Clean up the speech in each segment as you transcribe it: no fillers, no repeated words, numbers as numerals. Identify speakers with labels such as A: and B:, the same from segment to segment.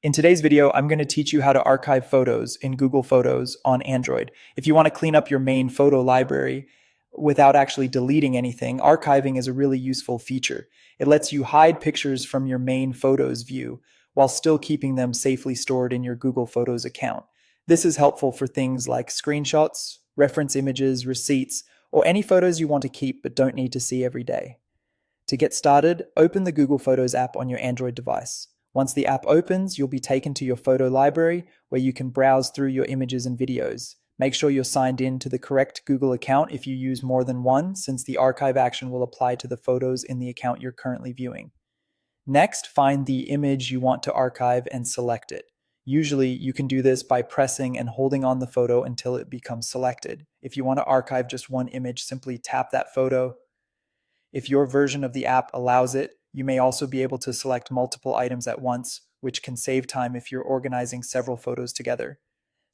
A: In today's video, I'm going to teach you how to archive photos in Google Photos on Android. If you want to clean up your main photo library without actually deleting anything, archiving is a really useful feature. It lets you hide pictures from your main Photos view while still keeping them safely stored in your Google Photos account. This is helpful for things like screenshots, reference images, receipts, or any photos you want to keep but don't need to see every day. To get started, open the Google Photos app on your Android device. Once the app opens, you'll be taken to your photo library where you can browse through your images and videos. Make sure you're signed in to the correct Google account if you use more than one, since the archive action will apply to the photos in the account you're currently viewing. Next, find the image you want to archive and select it. Usually, you can do this by pressing and holding on the photo until it becomes selected. If you want to archive just one image, simply tap that photo. If your version of the app allows it, you may also be able to select multiple items at once, which can save time if you're organizing several photos together.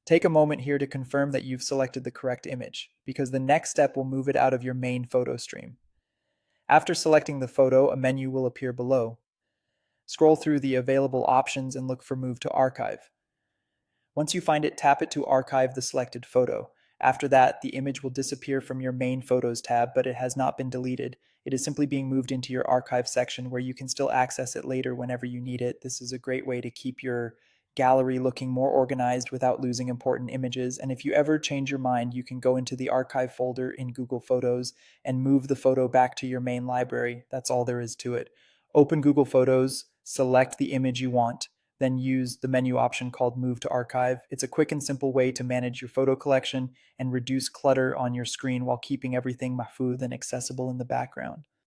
A: Take a moment here to confirm that you've selected the correct image, because the next step will move it out of your main photo stream. After selecting the photo, a menu will appear below. Scroll through the available options and look for Move to Archive. Once you find it, tap it to archive the selected photo. After that, the image will disappear from your main Photos tab, but it has not been deleted. It is simply being moved into your archive section where you can still access it later whenever you need it. This is a great way to keep your gallery looking more organized without losing important images. And if you ever change your mind, you can go into the archive folder in Google Photos and move the photo back to your main library. That's all there is to it. Open Google Photos, select the image you want, then use the menu option called Move to Archive. It's a quick and simple way to manage your photo collection and reduce clutter on your screen while keeping everything mahfuz and accessible in the background.